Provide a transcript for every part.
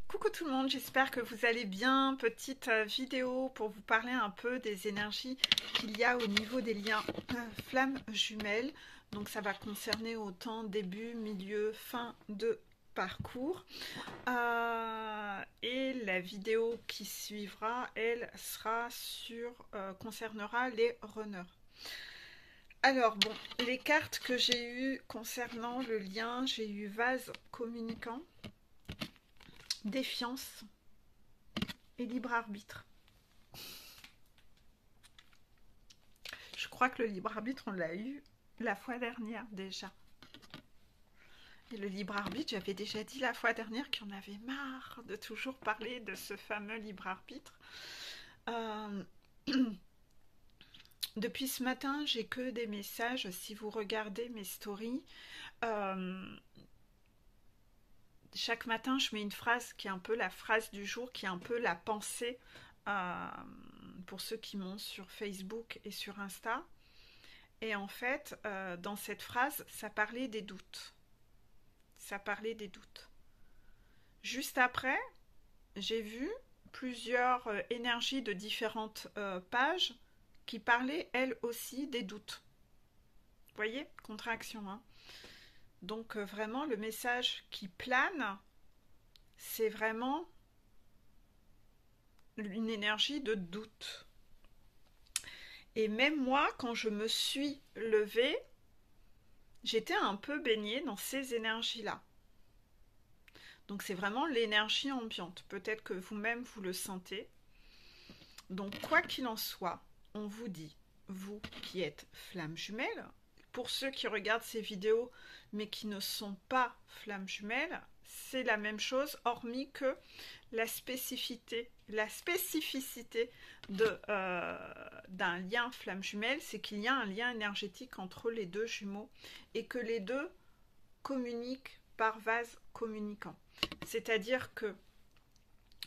Coucou tout le monde, j'espère que vous allez bien. Petite vidéo pour vous parler un peu des énergies qu'il y a au niveau des liens flammes jumelles. Donc ça va concerner autant début, milieu, fin de parcours. Et la vidéo qui suivra, elle sera concernera les runners. Alors bon, les cartes que j'ai eues concernant le lien, j'ai eu vase communicant, défiance et libre arbitre. Je crois que le libre arbitre, on l'a eu la fois dernière déjà. Et le libre arbitre, j'avais déjà dit la fois dernière qu'il y en avait marre de toujours parler de ce fameux libre arbitre. Depuis ce matin, j'ai que des messages. Si vous regardez mes stories, chaque matin, je mets une phrase qui est un peu la phrase du jour, qui est un peu la pensée pour ceux qui m'ont sur Facebook et sur Insta. Et en fait, dans cette phrase, ça parlait des doutes. Ça parlait des doutes. Juste après, j'ai vu plusieurs énergies de différentes pages qui parlaient, elles aussi, des doutes. Vous voyez, contraction, hein. Donc vraiment, le message qui plane, c'est vraiment une énergie de doute. Et même moi, quand je me suis levée, j'étais un peu baignée dans ces énergies-là. Donc c'est vraiment l'énergie ambiante. Peut-être que vous-même, vous le sentez. Donc quoi qu'il en soit, on vous dit, vous qui êtes flammes jumelles, pour ceux qui regardent ces vidéos mais qui ne sont pas flammes jumelles, c'est la même chose, hormis que la spécificité d'un lien flamme jumelle, c'est qu'il y a un lien énergétique entre les deux jumeaux et que les deux communiquent par vase communicant. C'est-à-dire que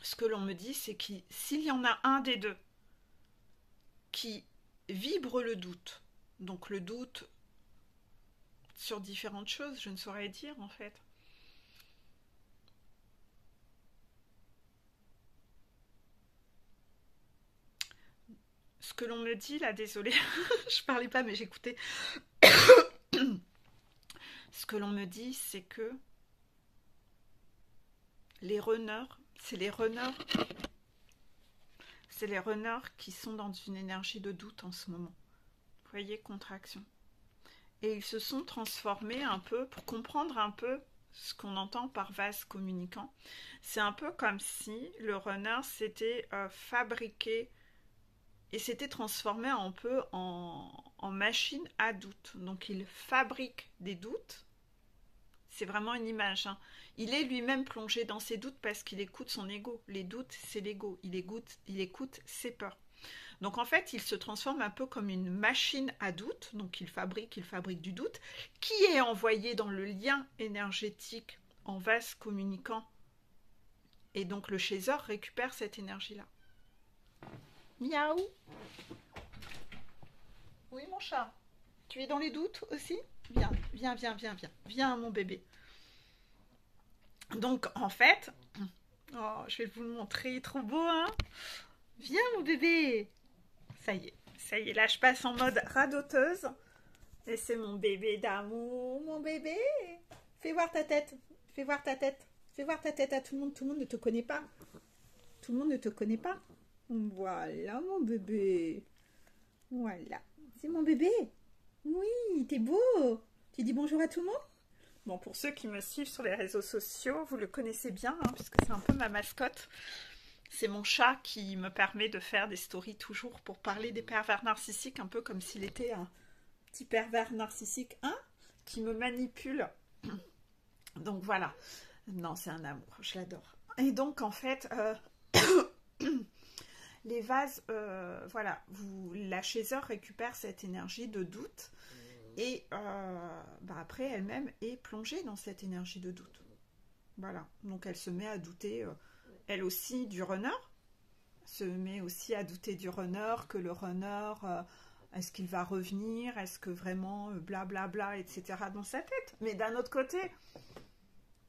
ce que l'on me dit, c'est que s'il y en a un des deux qui vibre le doute, donc le doute sur différentes choses, je ne saurais dire en fait. Ce que l'on me dit là, désolée, je parlais pas mais j'écoutais. Ce que l'on me dit, c'est que les runners, c'est les runners qui sont dans une énergie de doute en ce moment. Vous voyez, contraction. Et ils se sont transformés un peu, pour comprendre un peu ce qu'on entend par vase communicant. C'est un peu comme si le runner s'était fabriqué et s'était transformé un peu en machine à doute. Donc il fabrique des doutes. C'est vraiment une image, hein. Il est lui-même plongé dans ses doutes parce qu'il écoute son ego. Les doutes, c'est l'ego. Il écoute ses peurs. Donc en fait, il se transforme un peu comme une machine à doute. Donc il fabrique du doute qui est envoyé dans le lien énergétique en vase communicant. Et donc le chaser récupère cette énergie-là. Miaou. Oui mon chat. Tu es dans les doutes aussi? Viens, viens, viens, viens, viens. Viens mon bébé. Donc en fait, oh, je vais vous le montrer, trop beau, hein? Viens mon bébé. Ça y est, là je passe en mode radoteuse. Et c'est mon bébé d'amour, mon bébé. Fais voir ta tête, fais voir ta tête. Fais voir ta tête à tout le monde ne te connaît pas. Tout le monde ne te connaît pas. Voilà mon bébé. Voilà, c'est mon bébé. Oui, t'es beau. Tu dis bonjour à tout le monde? Bon, pour ceux qui me suivent sur les réseaux sociaux, vous le connaissez bien, hein, puisque c'est un peu ma mascotte. C'est mon chat qui me permet de faire des stories toujours pour parler des pervers narcissiques, un peu comme s'il était un petit pervers narcissique, hein, qui me manipule. Donc voilà. Non, c'est un amour, je l'adore. Et donc en fait, les vases, voilà, la chaser récupère cette énergie de doute et après elle-même est plongée dans cette énergie de doute. Voilà, donc elle se met à douter, elle aussi, du runner, se met aussi à douter du runner, que le runner, est-ce qu'il va revenir, est-ce que vraiment, blablabla, etc. dans sa tête. Mais d'un autre côté,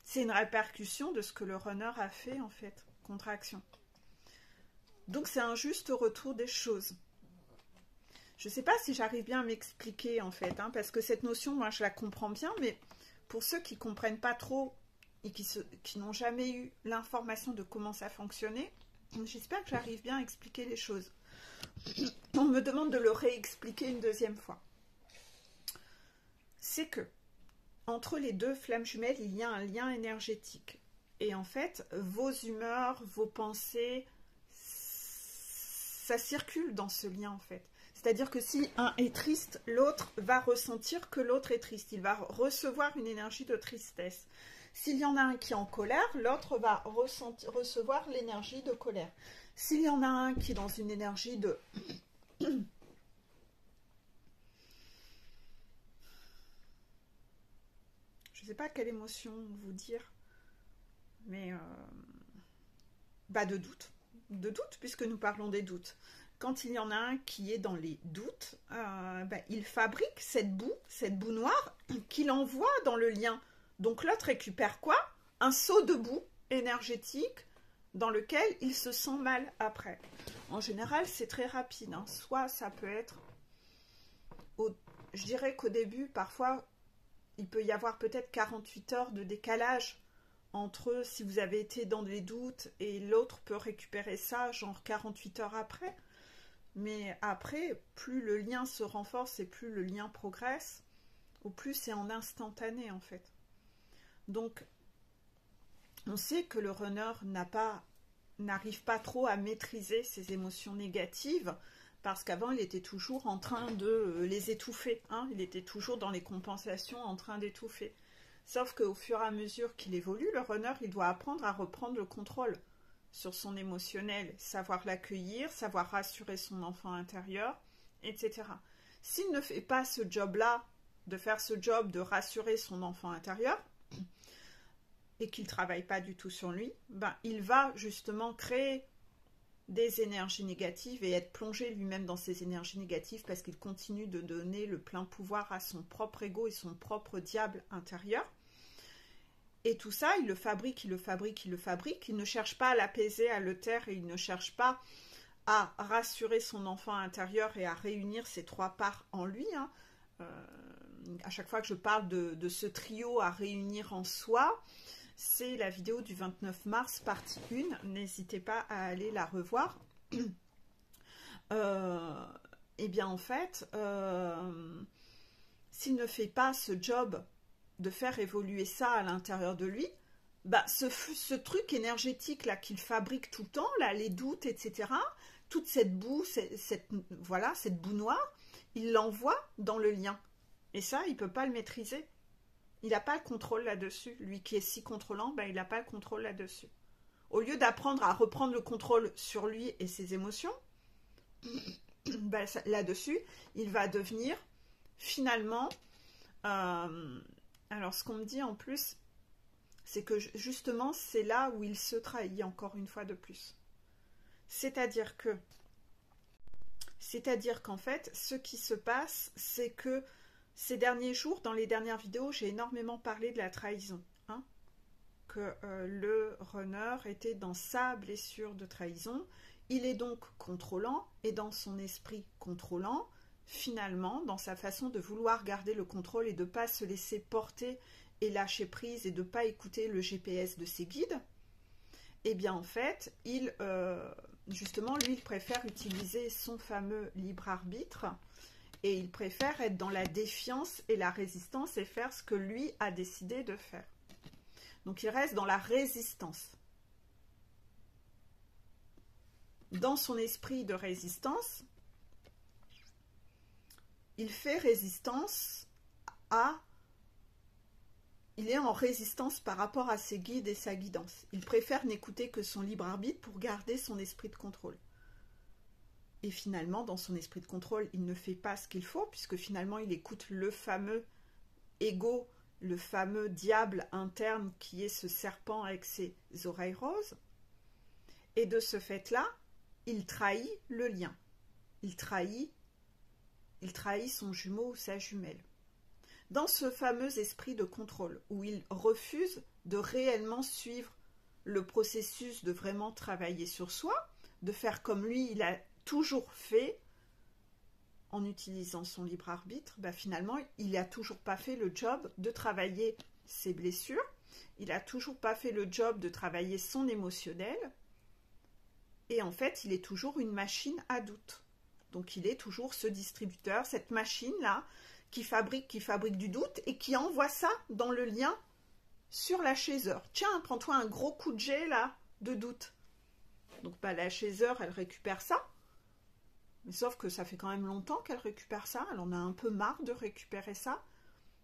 C'est une répercussion de ce que le runner a fait, en fait, contraction. Donc c'est un juste retour des choses. Je ne sais pas si j'arrive bien à m'expliquer, en fait, hein, parce que cette notion, moi, je la comprends bien, mais pour ceux qui ne comprennent pas trop et qui n'ont jamais eu l'information de comment ça fonctionnait, j'espère que j'arrive bien à expliquer les choses. On me demande de le réexpliquer une deuxième fois. C'est que, entre les deux flammes jumelles, il y a un lien énergétique. Et en fait, vos humeurs, vos pensées, ça circule dans ce lien, en fait. C'est-à-dire que si un est triste, l'autre va ressentir que l'autre est triste. Il va recevoir une énergie de tristesse. S'il y en a un qui est en colère, l'autre va recevoir l'énergie de colère. S'il y en a un qui est dans une énergie de... Je ne sais pas quelle émotion vous dire, mais de doute. De doute, puisque nous parlons des doutes. Quand il y en a un qui est dans les doutes, il fabrique cette boue noire, qu'il envoie dans le lien. Donc l'autre récupère quoi? Un seau de boue énergétique dans lequel il se sent mal après. En général, c'est très rapide. Hein. Soit ça peut être... Je dirais qu'au début, parfois, il peut y avoir peut-être 48 heures de décalage entre si vous avez été dans des doutes et l'autre peut récupérer ça genre 48 heures après. Mais après, plus le lien se renforce et plus le lien progresse, au plus c'est en instantané en fait. Donc, on sait que le runner n'arrive pas trop à maîtriser ses émotions négatives parce qu'avant, il était toujours en train de les étouffer. Hein, il était toujours dans les compensations en train d'étouffer. Sauf qu'au fur et à mesure qu'il évolue, le runner, il doit apprendre à reprendre le contrôle sur son émotionnel, savoir l'accueillir, savoir rassurer son enfant intérieur, etc. S'il ne fait pas ce job-là, de faire ce job de rassurer son enfant intérieur, et qu'il ne travaille pas du tout sur lui, il va justement créer des énergies négatives et être plongé lui-même dans ces énergies négatives parce qu'il continue de donner le plein pouvoir à son propre ego et son propre diable intérieur. Et tout ça, il le fabrique, il le fabrique, il le fabrique. Il ne cherche pas à l'apaiser, à le taire et il ne cherche pas à rassurer son enfant intérieur et à réunir ces trois parts en lui. Hein. À chaque fois que je parle de ce trio à réunir en soi, c'est la vidéo du 29 mars, partie 1. N'hésitez pas à aller la revoir. Eh bien, en fait, s'il ne fait pas ce job de faire évoluer ça à l'intérieur de lui, ce truc énergétique là qu'il fabrique tout le temps, là, les doutes, etc., toute cette boue, cette boue noire, il l'envoie dans le lien. Et ça, il ne peut pas le maîtriser. Il n'a pas le contrôle là-dessus. Lui qui est si contrôlant, il n'a pas le contrôle là-dessus. Au lieu d'apprendre à reprendre le contrôle sur lui et ses émotions, là-dessus, il va devenir finalement... alors, ce qu'on me dit en plus, c'est que justement, c'est là où il se trahit encore une fois de plus. C'est-à-dire qu'en fait, ce qui se passe, c'est que ces derniers jours, dans les dernières vidéos, j'ai énormément parlé de la trahison. Hein, que le runner était dans sa blessure de trahison. Il est donc contrôlant, et dans son esprit contrôlant, finalement, dans sa façon de vouloir garder le contrôle et de ne pas se laisser porter et lâcher prise et de ne pas écouter le GPS de ses guides, eh bien en fait, justement, lui, il préfère utiliser son fameux libre arbitre et il préfère être dans la défiance et la résistance et faire ce que lui a décidé de faire. Donc il reste dans la résistance. Dans son esprit de résistance, il fait résistance il est en résistance par rapport à ses guides et sa guidance. Il préfère n'écouter que son libre arbitre pour garder son esprit de contrôle. Et finalement, dans son esprit de contrôle, il ne fait pas ce qu'il faut, puisque finalement, il écoute le fameux ego, le fameux diable interne qui est ce serpent avec ses oreilles roses. Et de ce fait-là, il trahit le lien. Il trahit son jumeau ou sa jumelle. Dans ce fameux esprit de contrôle, où il refuse de réellement suivre le processus de vraiment travailler sur soi, de faire comme lui, il a toujours fait, en utilisant son libre arbitre, bah finalement, il n'a toujours pas fait le job de travailler ses blessures, il n'a toujours pas fait le job de travailler son émotionnel, et en fait, il est toujours une machine à doute. Donc, il est toujours ce distributeur, cette machine-là, qui fabrique du doute et qui envoie ça dans le lien sur la chaiseur. Tiens, prends-toi un gros coup de jet, là, de doute. Donc, bah, la chaiseur, elle récupère ça. Mais sauf que ça fait quand même longtemps qu'elle récupère ça. Elle en a un peu marre de récupérer ça.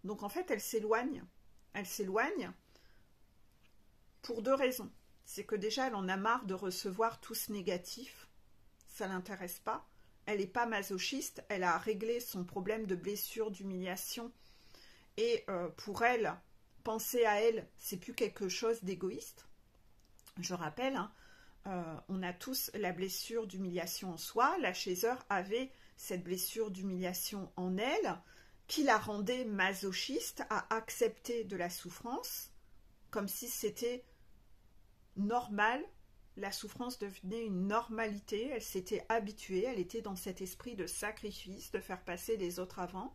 Donc, en fait, elle s'éloigne. Elle s'éloigne pour 2 raisons. C'est que déjà, elle en a marre de recevoir tout ce négatif. Ça ne l'intéresse pas. Elle n'est pas masochiste. Elle a réglé son problème de blessure, d'humiliation. Et pour elle, penser à elle, c'est plus quelque chose d'égoïste. Je rappelle, hein, on a tous la blessure d'humiliation en soi. La chaiseur avait cette blessure d'humiliation en elle qui la rendait masochiste à accepter de la souffrance comme si c'était normal. La souffrance devenait une normalité. Elle s'était habituée. Elle était dans cet esprit de sacrifice, de faire passer les autres avant.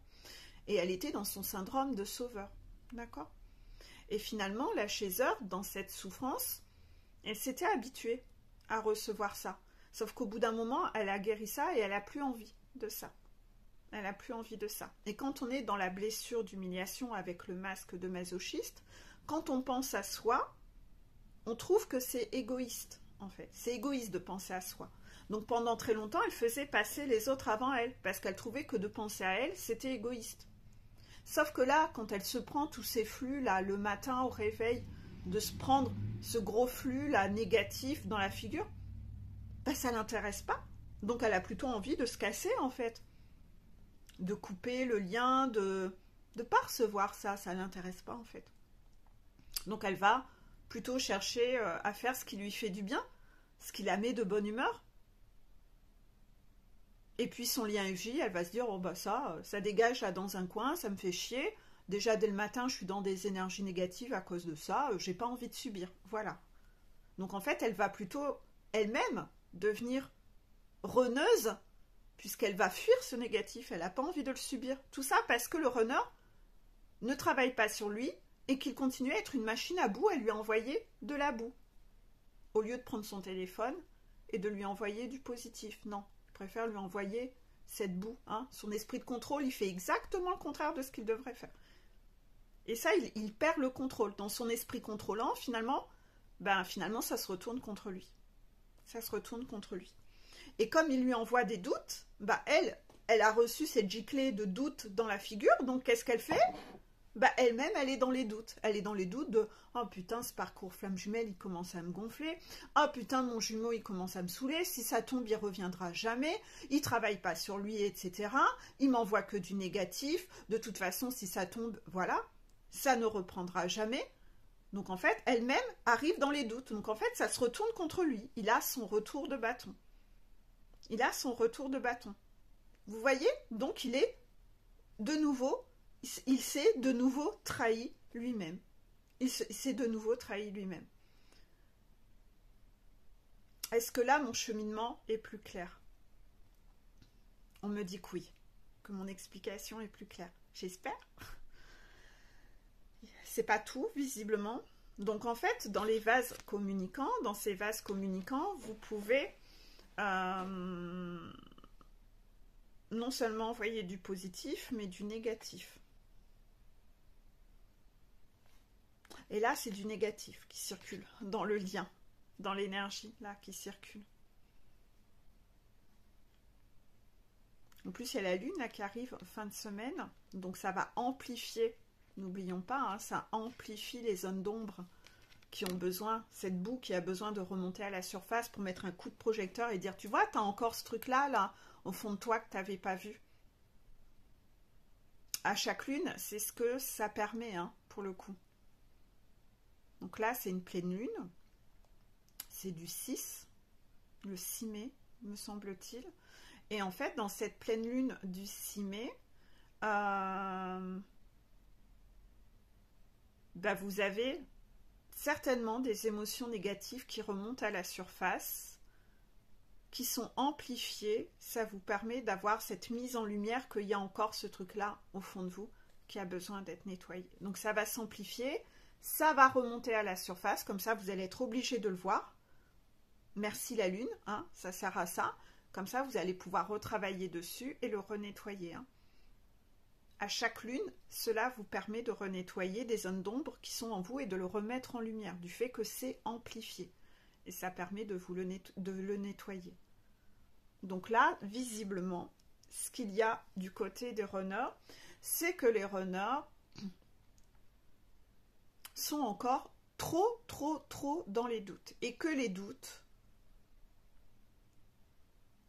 Et elle était dans son syndrome de sauveur. D'accord ? Et finalement, la chaiseur, dans cette souffrance, elle s'était habituée à recevoir ça. Sauf qu'au bout d'un moment, elle a guéri ça et elle n'a plus envie de ça. Elle n'a plus envie de ça. Et quand on est dans la blessure d'humiliation avec le masque de masochiste, quand on pense à soi, on trouve que c'est égoïste, en fait. C'est égoïste de penser à soi. Donc pendant très longtemps, elle faisait passer les autres avant elle, parce qu'elle trouvait que de penser à elle, c'était égoïste. Sauf que là, quand elle se prend tous ces flux-là, le matin au réveil, de se prendre ce gros flux-là, négatif, dans la figure, bah, ça ne l'intéresse pas. Donc elle a plutôt envie de se casser, en fait. De couper le lien, de ne pas recevoir ça, ça ne l'intéresse pas, en fait. Donc elle va plutôt chercher à faire ce qui lui fait du bien, ce qui la met de bonne humeur. Et puis son lien FJ, elle va se dire, oh bah ça dégage là dans un coin, ça me fait chier. Déjà dès le matin, je suis dans des énergies négatives à cause de ça, j'ai pas envie de subir. Voilà. Donc en fait, elle va plutôt elle-même devenir runneuse, puisqu'elle va fuir ce négatif, elle n'a pas envie de le subir. Tout ça parce que le runner ne travaille pas sur lui et qu'il continue à être une machine à boue, à lui envoyer de la boue. Au lieu de prendre son téléphone et de lui envoyer du positif. Non. Préfère lui envoyer cette boue. Hein. Son esprit de contrôle, il fait exactement le contraire de ce qu'il devrait faire. Et ça, il perd le contrôle. Dans son esprit contrôlant, finalement, ça se retourne contre lui. Ça se retourne contre lui. Et comme il lui envoie des doutes, elle a reçu cette giclée de doutes dans la figure. Donc, qu'est-ce qu'elle fait ? Elle-même, elle est dans les doutes. Elle est dans les doutes de « Oh putain, ce parcours flamme jumelle, il commence à me gonfler. Oh putain, mon jumeau, il commence à me saouler. Si ça tombe, il reviendra jamais. Il travaille pas sur lui, etc. Il m'envoie que du négatif. De toute façon, si ça tombe, voilà, ça ne reprendra jamais. » Donc en fait, elle-même arrive dans les doutes. Donc en fait, ça se retourne contre lui. Il a son retour de bâton. Il a son retour de bâton. Vous voyez ? Donc il est de nouveau... Il s'est de nouveau trahi lui-même. Il s'est de nouveau trahi lui-même. Est-ce que là, mon cheminement est plus clair ? On me dit que oui, que mon explication est plus claire. J'espère. C'est pas tout, visiblement. Donc, en fait, dans les vases communicants, vous pouvez non seulement envoyer du positif, mais du négatif. Et là, c'est du négatif qui circule dans le lien, dans l'énergie, là, qui circule. En plus, il y a la lune, là, qui arrive fin de semaine. Donc, ça va amplifier, n'oublions pas, hein, ça amplifie les zones d'ombre qui ont besoin, cette boue qui a besoin de remonter à la surface pour mettre un coup de projecteur et dire, tu vois, tu as encore ce truc-là, là, au fond de toi que tu n'avais pas vu. À chaque lune, c'est ce que ça permet, hein, pour le coup. Donc là, c'est une pleine lune. C'est du 6, le 6 mai, me semble-t-il. Et en fait, dans cette pleine lune du 6 mai, vous avez certainement des émotions négatives qui remontent à la surface, qui sont amplifiées. Ça vous permet d'avoir cette mise en lumière qu'il y a encore ce truc-là au fond de vous qui a besoin d'être nettoyé. Donc ça va s'amplifier, ça va remonter à la surface, comme ça vous allez être obligé de le voir. Merci la lune, hein, ça sert à ça. Comme ça vous allez pouvoir retravailler dessus et le renettoyer. Hein. À chaque lune, cela vous permet de renettoyer des zones d'ombre qui sont en vous et de le remettre en lumière, du fait que c'est amplifié. Et ça permet de le nettoyer. Donc là, visiblement, ce qu'il y a du côté des runners, c'est que les runners sont encore trop dans les doutes. Et que les doutes,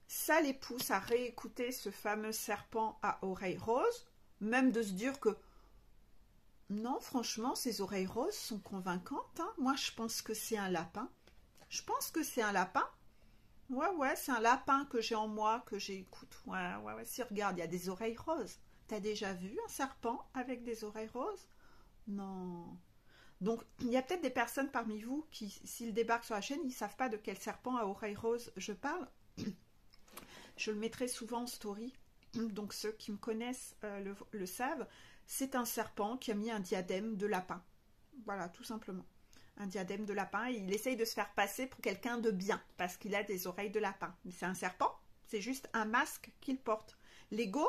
ça les pousse à réécouter ce fameux serpent à oreilles roses, même de se dire que non, franchement, ces oreilles roses sont convaincantes. Hein. Moi, je pense que c'est un lapin. Je pense que c'est un lapin. Ouais, c'est un lapin que j'ai en moi, que j'écoute. Ouais. Si, regarde, il y a des oreilles roses. T'as déjà vu un serpent avec des oreilles roses? Non. Donc, il y a peut-être des personnes parmi vous qui, s'ils débarquent sur la chaîne, ils ne savent pas de quel serpent à oreilles roses je parle. Je le mettrai souvent en story. Donc, ceux qui me connaissent le savent. C'est un serpent qui a mis un diadème de lapin. Voilà, tout simplement. Un diadème de lapin. Et il essaye de se faire passer pour quelqu'un de bien, parce qu'il a des oreilles de lapin. Mais c'est un serpent. C'est juste un masque qu'il porte. L'ego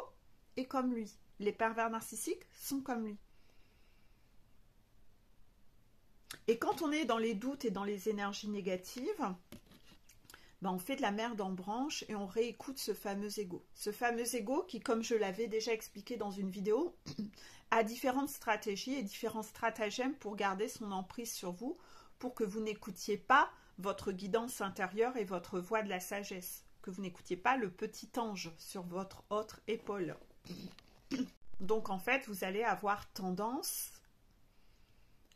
est comme lui. Les pervers narcissiques sont comme lui. Et quand on est dans les doutes et dans les énergies négatives, ben on fait de la merde en branche et on réécoute ce fameux ego. Ce fameux ego qui, comme je l'avais déjà expliqué dans une vidéo, a différentes stratégies et différents stratagèmes pour garder son emprise sur vous, pour que vous n'écoutiez pas votre guidance intérieure et votre voix de la sagesse, que vous n'écoutiez pas le petit ange sur votre autre épaule. Donc en fait, vous allez avoir tendance,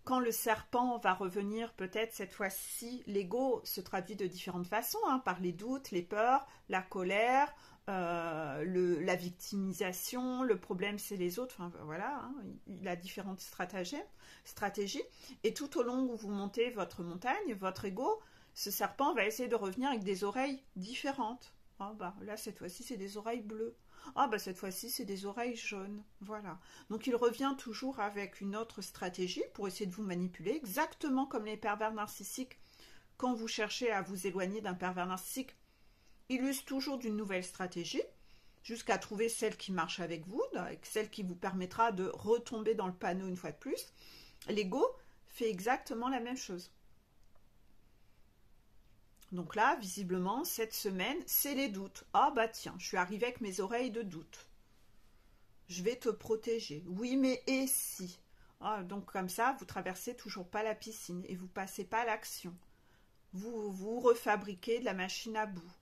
quand le serpent va revenir, peut-être cette fois-ci, l'ego se traduit de différentes façons, hein, par les doutes, les peurs, la colère, la victimisation, le problème c'est les autres, enfin voilà, hein, il a différentes stratégies, et tout au long où vous montez votre montagne, votre ego, ce serpent va essayer de revenir avec des oreilles différentes. Oh, bah, là, cette fois-ci, c'est des oreilles bleues. Ah, bah, cette fois-ci, c'est des oreilles jaunes. Voilà. Donc, il revient toujours avec une autre stratégie pour essayer de vous manipuler, exactement comme les pervers narcissiques. Quand vous cherchez à vous éloigner d'un pervers narcissique, il use toujours d'une nouvelle stratégie, jusqu'à trouver celle qui marche avec vous, celle qui vous permettra de retomber dans le panneau une fois de plus. L'ego fait exactement la même chose. Donc là, visiblement, cette semaine, c'est les doutes. Ah bah tiens, je suis arrivée avec mes oreilles de doute. Je vais te protéger. Oui, mais et si? Ah, donc comme ça, vous traversez toujours pas la piscine et vous passez pas à l'action. Vous refabriquez de la machine à boue.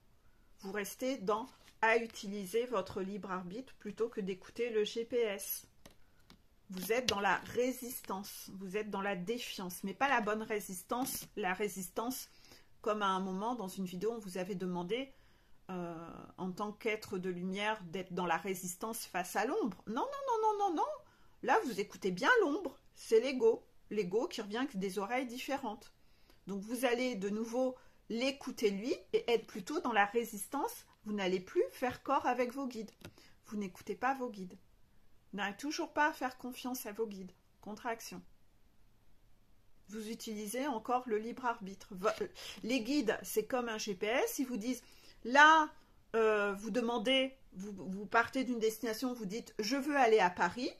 Vous restez à utiliser votre libre arbitre plutôt que d'écouter le GPS. Vous êtes dans la résistance, vous êtes dans la défiance, mais pas la bonne résistance, la résistance comme à un moment, dans une vidéo, on vous avait demandé, en tant qu'être de lumière, d'être dans la résistance face à l'ombre. Non. Là, vous écoutez bien l'ombre. C'est l'ego. L'ego qui revient avec des oreilles différentes. Donc, vous allez de nouveau l'écouter lui et être plutôt dans la résistance. Vous n'allez plus faire corps avec vos guides. Vous n'écoutez pas vos guides. Vous n'arrivez toujours pas à faire confiance à vos guides. Contraction. Vous utilisez encore le libre arbitre. Les guides, c'est comme un GPS. Ils vous disent, là, vous demandez, vous partez d'une destination, vous dites, je veux aller à Paris.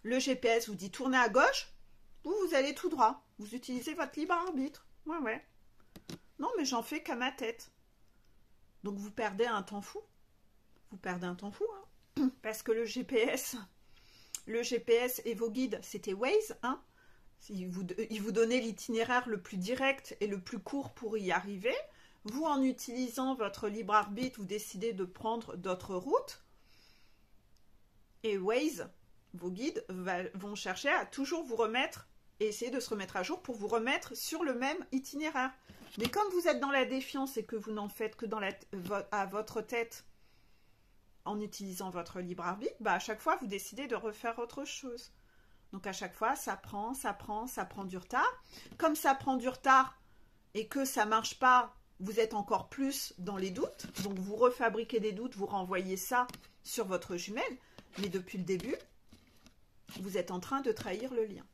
Le GPS vous dit, tournez à gauche. Vous allez tout droit. Vous utilisez votre libre arbitre. Ouais. Non, mais j'en fais qu'à ma tête. Donc, vous perdez un temps fou. Vous perdez un temps fou, hein. Parce que le GPS et vos guides, c'était Waze, hein. Il vous donnait l'itinéraire le plus direct et le plus court pour y arriver. Vous, en utilisant votre libre arbitre, vous décidez de prendre d'autres routes. Et Waze, vos guides, vont chercher à toujours vous remettre et essayer de se remettre à jour pour vous remettre sur le même itinéraire. Mais comme vous êtes dans la défiance et que vous n'en faites que à votre tête en utilisant votre libre arbitre, bah à chaque fois, vous décidez de refaire autre chose. Donc à chaque fois, ça prend du retard. Comme ça prend du retard et que ça ne marche pas, vous êtes encore plus dans les doutes. Donc vous refabriquez des doutes, vous renvoyez ça sur votre jumelle. Mais depuis le début, vous êtes en train de trahir le lien.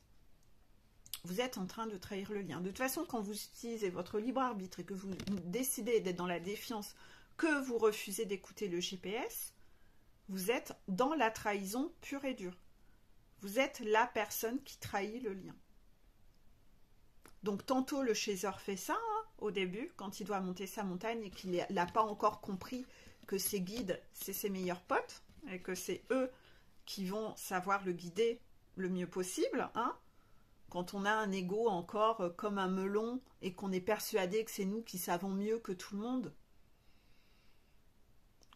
Vous êtes en train de trahir le lien. De toute façon, quand vous utilisez votre libre arbitre et que vous décidez d'être dans la défiance, que vous refusez d'écouter le GPS, vous êtes dans la trahison pure et dure. Vous êtes la personne qui trahit le lien. Donc tantôt le chaser fait ça, hein, au début, quand il doit monter sa montagne et qu'il n'a pas encore compris que ses guides, c'est ses meilleurs potes, et que c'est eux qui vont savoir le guider le mieux possible, hein. Quand on a un ego encore comme un melon et qu'on est persuadé que c'est nous qui savons mieux que tout le monde,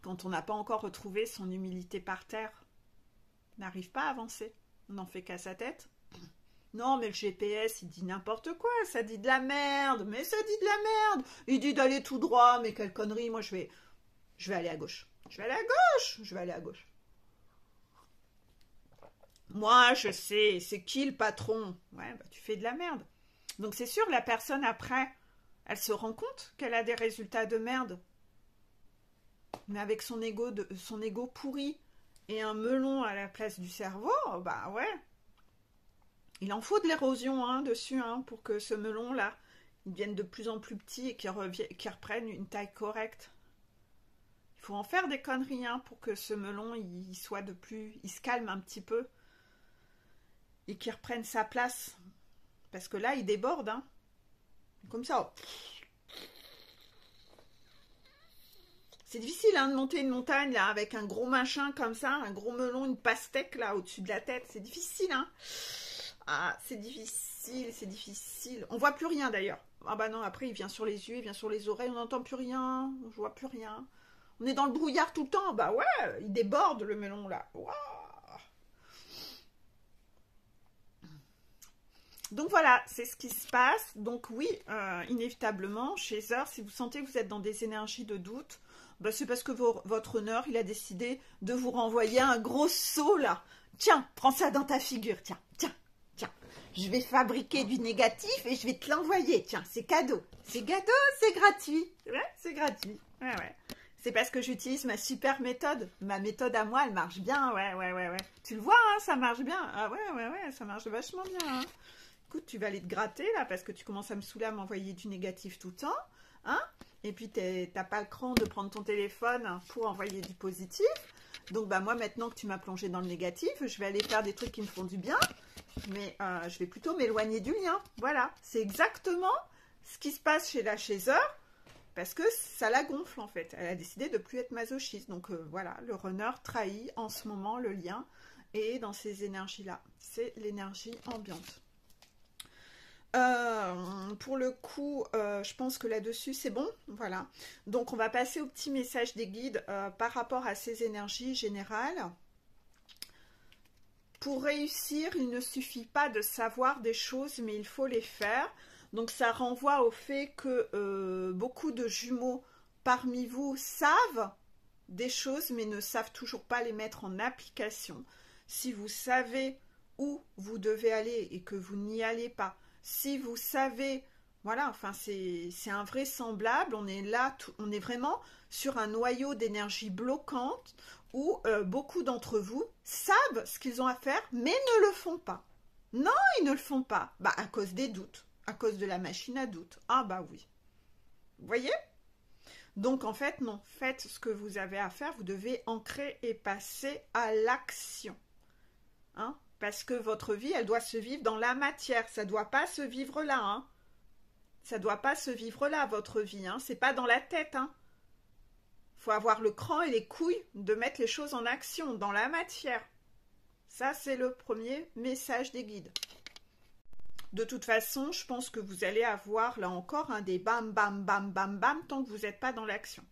quand on n'a pas encore retrouvé son humilité par terre, on n'arrive pas à avancer. On n'en fait qu'à sa tête. Non, mais le GPS, il dit n'importe quoi, ça dit de la merde, mais ça dit de la merde. Il dit d'aller tout droit, mais quelle connerie, moi je vais aller à gauche. Je vais aller à gauche, je vais aller à gauche. Moi, je sais, c'est qui le patron? Ouais, bah tu fais de la merde. Donc c'est sûr, la personne après, elle se rend compte qu'elle a des résultats de merde. Mais avec son ego pourri et un melon à la place du cerveau, bah ouais. Il en faut de l'érosion hein, dessus hein, pour que ce melon-là, il devienne de plus en plus petit et qu'il reprenne une taille correcte. Il faut en faire des conneries hein, pour que ce melon, il se calme un petit peu et qu'il reprenne sa place. Parce que là, il déborde. Hein. Comme ça. C'est difficile hein, de monter une montagne là avec un gros machin comme ça, un gros melon, une pastèque là au-dessus de la tête. C'est difficile hein. Ah, c'est difficile, c'est difficile. On voit plus rien d'ailleurs. Ah bah non, après il vient sur les yeux, il vient sur les oreilles, on n'entend plus rien, on voit plus rien. On est dans le brouillard tout le temps. Bah ouais, il déborde le melon là. Wow. Donc voilà, c'est ce qui se passe. Donc oui, inévitablement, Chaser, si vous sentez que vous êtes dans des énergies de doute, bah c'est parce que votre honneur, il a décidé de vous renvoyer un gros saut là. Tiens, prends ça dans ta figure, tiens, tiens. Tiens, je vais fabriquer du négatif et je vais te l'envoyer. Tiens, c'est cadeau. C'est cadeau, c'est gratuit. Ouais, c'est gratuit. Ouais, ouais. C'est parce que j'utilise ma super méthode. Ma méthode à moi, elle marche bien. Ouais. Tu le vois, hein, ça marche bien. Ah ouais, ça marche vachement bien. Hein. Écoute, tu vas aller te gratter là parce que tu commences à me saouler à m'envoyer du négatif tout le temps. Hein. Et puis, t'as pas le cran de prendre ton téléphone pour envoyer du positif. Donc, bah, moi, maintenant que tu m'as plongé dans le négatif, je vais aller faire des trucs qui me font du bien. Mais je vais plutôt m'éloigner du lien. Voilà, c'est exactement ce qui se passe chez la Chaser, parce que ça la gonfle en fait. Elle a décidé de ne plus être masochiste. Donc voilà, le runner trahit en ce moment le lien et dans ces énergies-là. C'est l'énergie ambiante. Pour le coup, je pense que là-dessus, c'est bon. Voilà. Donc, on va passer au petit message des guides par rapport à ces énergies générales. Pour réussir, il ne suffit pas de savoir des choses, mais il faut les faire. Donc, ça renvoie au fait que beaucoup de jumeaux parmi vous savent des choses, mais ne savent toujours pas les mettre en application. Si vous savez où vous devez aller et que vous n'y allez pas, si vous savez, voilà, enfin, c'est invraisemblable, on est là, on est vraiment sur un noyau d'énergie bloquante où beaucoup d'entre vous savent ce qu'ils ont à faire, mais ne le font pas. Non, ils ne le font pas. Bah, à cause des doutes, à cause de la machine à doute. Ah bah oui. Vous voyez? Donc en fait, non. Faites ce que vous avez à faire. Vous devez ancrer et passer à l'action. Hein? Parce que votre vie, elle doit se vivre dans la matière. Ça ne doit pas se vivre là. Hein? Ça ne doit pas se vivre là, votre vie. Hein? C'est pas dans la tête. Hein? Faut avoir le cran et les couilles de mettre les choses en action, dans la matière. Ça, c'est le premier message des guides. De toute façon, je pense que vous allez avoir, là encore, des bam, bam, bam, bam, bam, tant que vous n'êtes pas dans l'action.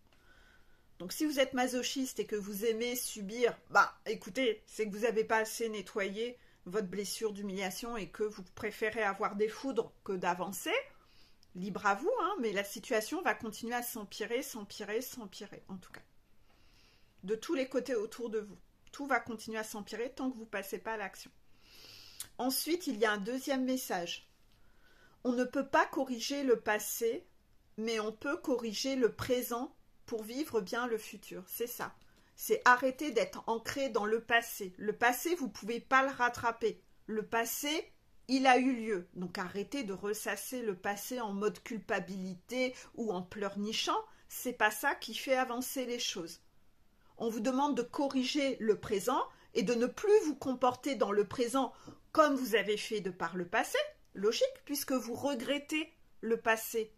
Donc, si vous êtes masochiste et que vous aimez subir, bah, écoutez, c'est que vous n'avez pas assez nettoyé votre blessure d'humiliation et que vous préférez avoir des foudres que d'avancer. Libre à vous, hein, mais la situation va continuer à s'empirer, s'empirer, s'empirer, en tout cas. De tous les côtés autour de vous. Tout va continuer à s'empirer tant que vous ne passez pas à l'action. Ensuite, il y a un deuxième message. On ne peut pas corriger le passé, mais on peut corriger le présent pour vivre bien le futur. C'est ça. C'est arrêter d'être ancré dans le passé. Le passé, vous ne pouvez pas le rattraper. Le passé, il a eu lieu. Donc arrêtez de ressasser le passé en mode culpabilité ou en pleurnichant. C'est pas ça qui fait avancer les choses. On vous demande de corriger le présent et de ne plus vous comporter dans le présent comme vous avez fait de par le passé. Logique, puisque vous regrettez le passé.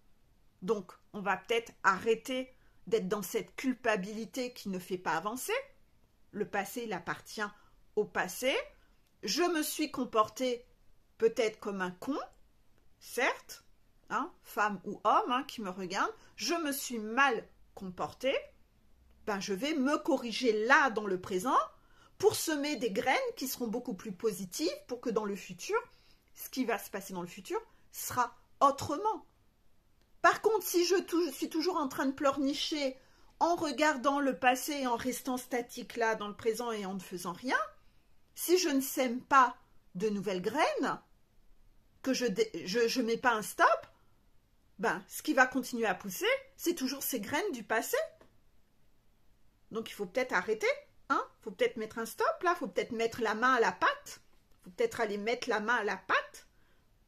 Donc, on va peut-être arrêter d'être dans cette culpabilité qui ne fait pas avancer. Le passé, il appartient au passé. Je me suis comporté peut-être comme un con, certes, hein, femme ou homme hein, qui me regarde. Je me suis mal comporté. Ben, je vais me corriger là, dans le présent, pour semer des graines qui seront beaucoup plus positives, pour que dans le futur, ce qui va se passer dans le futur sera autrement. Par contre, si je suis toujours en train de pleurnicher en regardant le passé et en restant statique là dans le présent et en ne faisant rien, si je ne sème pas de nouvelles graines, que je mets pas un stop, ben, ce qui va continuer à pousser, c'est toujours ces graines du passé. Donc il faut peut-être arrêter, hein? Il faut peut-être mettre un stop là, il faut peut-être mettre la main à la pâte. Il faut peut-être aller mettre la main à la pâte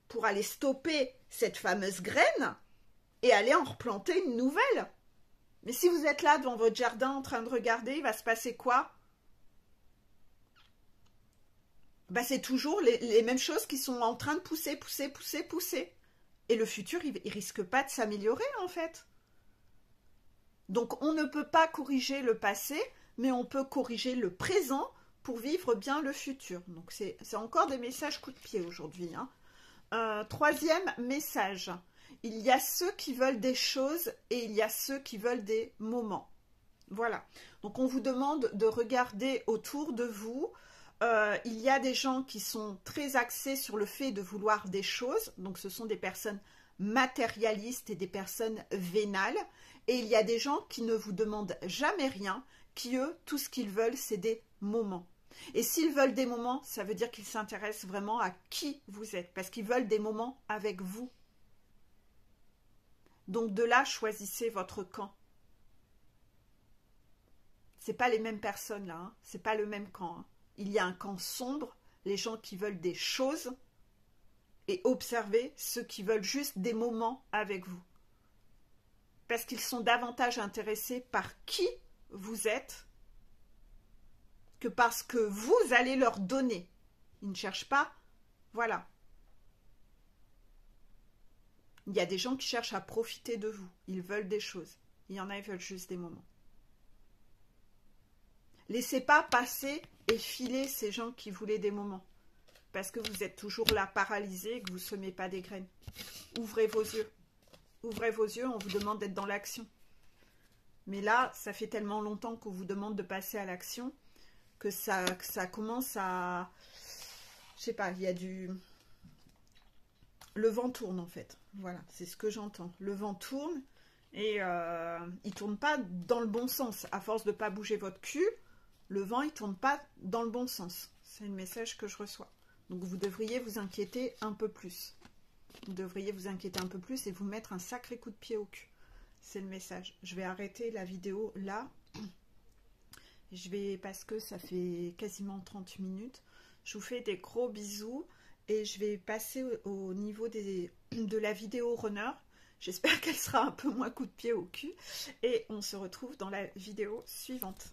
pour aller stopper cette fameuse graine et aller en replanter une nouvelle. Mais si vous êtes là devant votre jardin en train de regarder, il va se passer quoi? Ben, c'est toujours les mêmes choses qui sont en train de pousser, pousser, pousser, pousser. Et le futur, il risque pas de s'améliorer en fait. Donc on ne peut pas corriger le passé, mais on peut corriger le présent pour vivre bien le futur. Donc c'est encore des messages coup de pied aujourd'hui. Hein. Troisième message. Il y a ceux qui veulent des choses et il y a ceux qui veulent des moments. Voilà. Donc on vous demande de regarder autour de vous. Il y a des gens qui sont très axés sur le fait de vouloir des choses. Donc ce sont des personnes matérialistes et des personnes vénales. Et il y a des gens qui ne vous demandent jamais rien, qui eux, tout ce qu'ils veulent, c'est des moments. Et s'ils veulent des moments, ça veut dire qu'ils s'intéressent vraiment à qui vous êtes, parce qu'ils veulent des moments avec vous. Donc de là, choisissez votre camp. C'est pas les mêmes personnes là, hein. C'est pas le même camp. Hein. Il y a un camp sombre, les gens qui veulent des choses, et observez ceux qui veulent juste des moments avec vous. Parce qu'ils sont davantage intéressés par qui vous êtes que parce que vous allez leur donner. Ils ne cherchent pas, voilà. Il y a des gens qui cherchent à profiter de vous. Ils veulent des choses. Il y en a, ils veulent juste des moments. Laissez pas passer et filer ces gens qui voulaient des moments. Parce que vous êtes toujours là paralysé et que vous ne semez pas des graines. Ouvrez vos yeux. Ouvrez vos yeux, on vous demande d'être dans l'action. Mais là, ça fait tellement longtemps qu'on vous demande de passer à l'action que ça commence à... Je sais pas, il y a du... Le vent tourne en fait. Voilà, c'est ce que j'entends. Le vent tourne et il tourne pas dans le bon sens. À force de ne pas bouger votre cul, le vent, il tourne pas dans le bon sens. C'est le message que je reçois. Donc vous devriez vous inquiéter un peu plus. Vous devriez vous inquiéter un peu plus et vous mettre un sacré coup de pied au cul. C'est le message. Je vais arrêter la vidéo là. Parce que ça fait quasiment 30 minutes. Je vous fais des gros bisous et je vais passer au niveau de la vidéo runner. J'espère qu'elle sera un peu moins coup de pied au cul. Et on se retrouve dans la vidéo suivante.